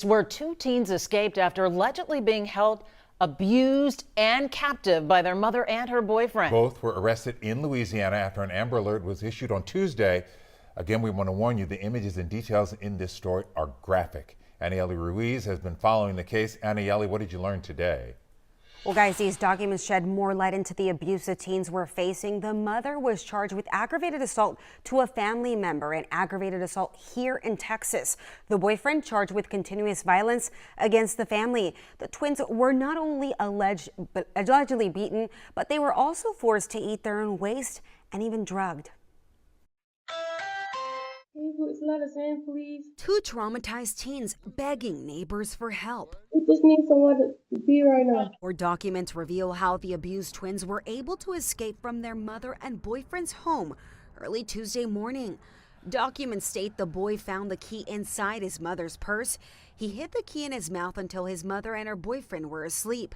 Where two teens escaped after allegedly being held, abused, and captive by their mother and her boyfriend. Both were arrested in Louisiana after an Amber Alert was issued on Tuesday. Again, we want to warn you, the images and details in this story are graphic. Anieli Ruiz has been following the case. Anieli, what did you learn today? Well, guys, these documents shed more light into the abuse the teens were facing. The mother was charged with aggravated assault to a family member and aggravated assault here in Texas. The boyfriend charged with continuous violence against the family. The twins were not only allegedly beaten, but they were also forced to eat their own waste and even drugged. Let us in, please. Two traumatized teens begging neighbors for help. We just need someone to be right now. Or documents reveal how the abused twins were able to escape from their mother and boyfriend's home early Tuesday morning. Documents state the boy found the key inside his mother's purse. He hid the key in his mouth until his mother and her boyfriend were asleep.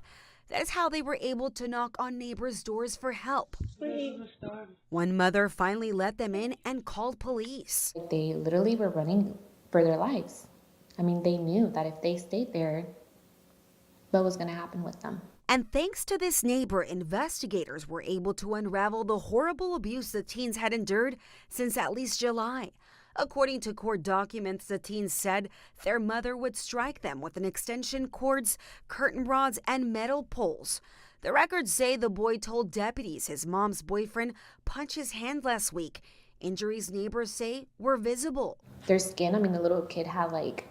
That is how they were able to knock on neighbors' doors for help. One mother finally let them in and called police. They literally were running for their lives. I mean, they knew that if they stayed there, what was going to happen with them. And thanks to this neighbor, investigators were able to unravel the horrible abuse the teens had endured since at least July. According to court documents, the teens said their mother would strike them with an extension cords, curtain rods, and metal poles. The records say the boy told deputies his mom's boyfriend punched his hand last week. Injuries neighbors say were visible. Their skin, I mean, the little kid had like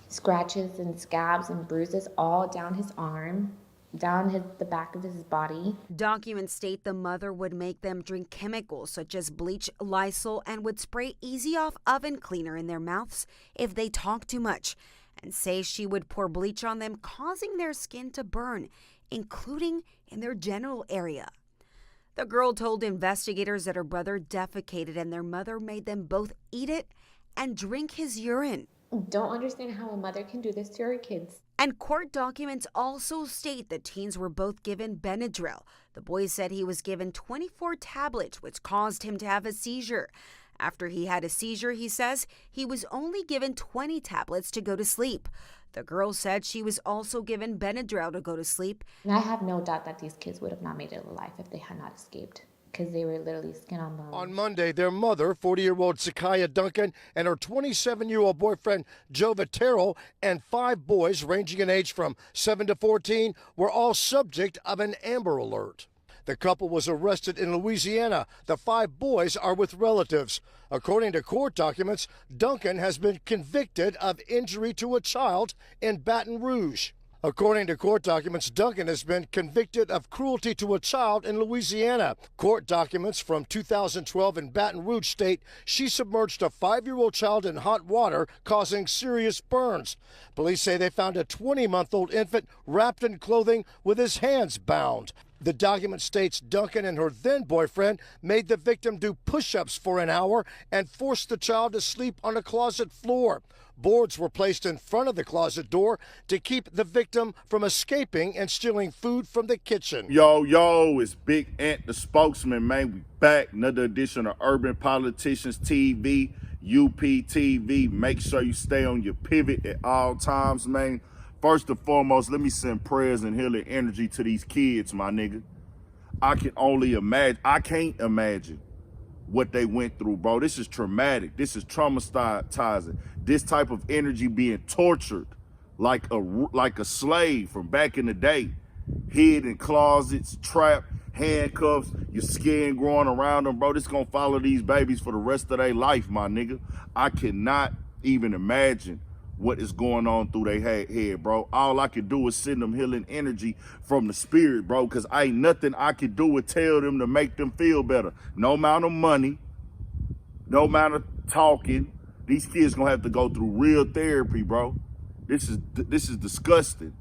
scratches and scabs and bruises all down his arm, down the back of his body. Documents state the mother would make them drink chemicals such as bleach, Lysol, and would spray Easy Off oven cleaner in their mouths if they talked too much, and say she would pour bleach on them, causing their skin to burn, including in their genital area. The girl told investigators that her brother defecated and their mother made them both eat it and drink his urine. Don't understand how a mother can do this to her kids. And court documents also state the teens were both given Benadryl. The boy said he was given 24 tablets, which caused him to have a seizure. After he had a seizure, he says he was only given 20 tablets to go to sleep. The girl said she was also given Benadryl to go to sleep. And I have no doubt that these kids would have not made it alive if they had not escaped, because they were literally skin on bone. On Monday, their mother, 40-year-old Sakaya Duncan, and her 27-year-old boyfriend, Joe Vitero, and 5 boys ranging in age from 7 to 14 were all subject of an Amber Alert. The couple was arrested in Louisiana. The 5 boys are with relatives. According to court documents, Duncan has been convicted of injury to a child in Baton Rouge. According to court documents, Duncan has been convicted of cruelty to a child in Louisiana. Court documents from 2012 in Baton Rouge state she submerged a 5-year-old child in hot water, causing serious burns. Police say they found a 20-month-old infant wrapped in clothing with his hands bound. The document states Duncan and her then-boyfriend made the victim do push-ups for an hour and forced the child to sleep on a closet floor. Boards were placed in front of the closet door to keep the victim from escaping and stealing food from the kitchen. Yo, it's Big Ant, the spokesman, man. We back. Another edition of Urban Politicians TV, UPTV. Make sure you stay on your pivot at all times, man. First and foremost, let me send prayers and healing energy to these kids, my nigga. I can't imagine what they went through, bro. This is traumatic. This is traumatizing. This type of energy being tortured like a slave from back in the day. Hid in closets, trapped, handcuffs, your skin growing around them, bro. This gonna follow these babies for the rest of their life, my nigga. I cannot even imagine what is going on through their head, bro. All I can do is send them healing energy from the spirit, bro, because ain't nothing I can do but tell them to make them feel better. No amount of money, no amount of talking. These kids gonna have to go through real therapy, bro. This is disgusting.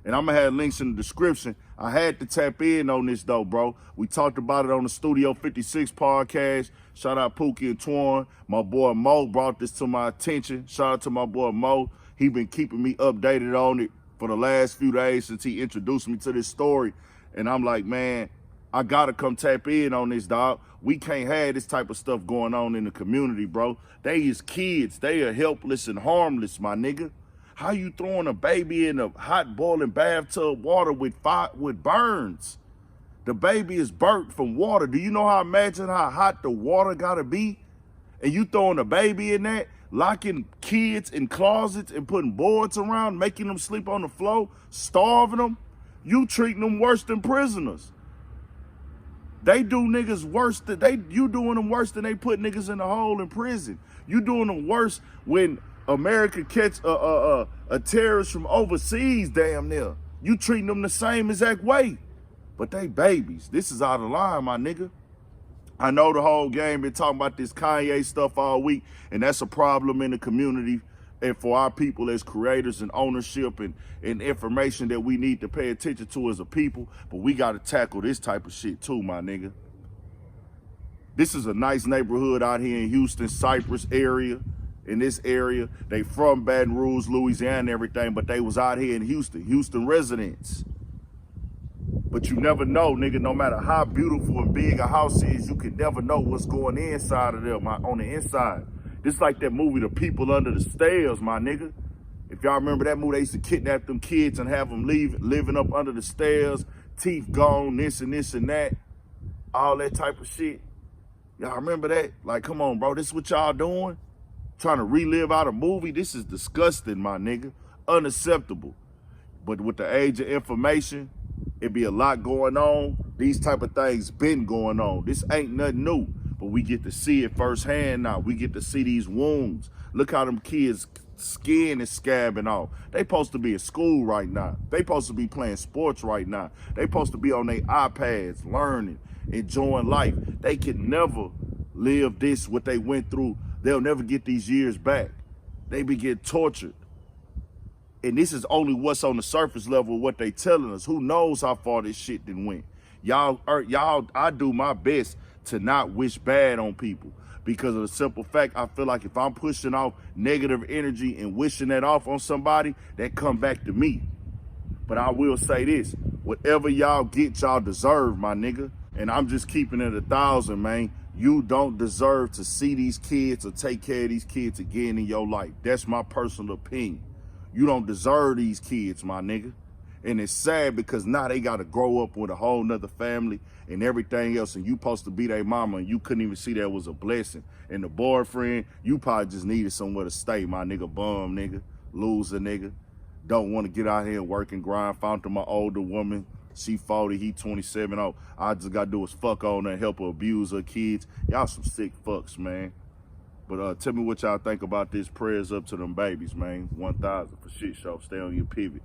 And I'm gonna have links in the description. I had to tap in on this though, bro. We talked about it on the Studio 56 podcast. Shout out Pookie and Twan. My boy Mo brought this to my attention. Shout out to my boy Mo. He been keeping me updated on it for the last few days since he introduced me to this story. And I'm like, man, I gotta come tap in on this, dog. We can't have this type of stuff going on in the community, bro. They is kids. They are helpless and harmless, my nigga. How you throwing a baby in a hot boiling bathtub water with burns? The baby is burnt from water. Do you know imagine how hot the water gotta be? And you throwing a baby in that, locking kids in closets and putting boards around, making them sleep on the floor, starving them? You treating them worse than prisoners. They do niggas worse than you doing them worse than they put niggas in the hole in prison. You doing them worse when America catch a terrorist from overseas, damn near. You treating them the same exact way. But they babies. This is out of line, my nigga. I know the whole game been talking about this Kanye stuff all week, and that's a problem in the community and for our people as creators and ownership and information that we need to pay attention to as a people. But we got to tackle this type of shit too, my nigga. This is a nice neighborhood out here in Houston, Cypress area. In this area, they from Baton Rouge, Louisiana and everything, but they was out here in Houston residents. But you never know, nigga, no matter how beautiful and big a house is, you can never know what's going inside of them, on the inside. This like that movie, The People Under the Stairs, my nigga. If y'all remember that movie, they used to kidnap them kids and have them living up under the stairs, teeth gone, this and that, all that type of shit. Y'all remember that? Like, come on, bro, this is what y'all doing? Trying to relive out a movie? This is disgusting, my nigga. Unacceptable. But with the age of information, it be a lot going on. These type of things been going on. This ain't nothing new, but we get to see it firsthand now. We get to see these wounds. Look how them kids' skin is scabbing off. They supposed to be at school right now. They supposed to be playing sports right now. They supposed to be on their iPads, learning, enjoying life. They can never live this, what they went through. They'll never get these years back. They be getting tortured. And this is only what's on the surface level of what they telling us. Who knows how far this shit done went. Y'all, I do my best to not wish bad on people because of the simple fact, I feel like if I'm pushing off negative energy and wishing that off on somebody, that come back to me. But I will say this, whatever y'all get, y'all deserve, my nigga. And I'm just keeping it 1,000, man. You don't deserve to see these kids or take care of these kids again in your life. That's my personal opinion. You don't deserve these kids, my nigga. And it's sad because now they got to grow up with a whole nother family and everything else. And you supposed to be their mama and you couldn't even see that was a blessing. And the boyfriend, you probably just needed somewhere to stay, my nigga. Bum nigga, loser nigga. Don't want to get out here and work and grind. Found to my older woman. She 40, he 27. Oh, I just got to do is fuck on her and help her abuse her kids. Y'all some sick fucks, man. But tell me what y'all think about this. Prayers up to them babies, man. 1,000 for shit show. Stay on your pivot.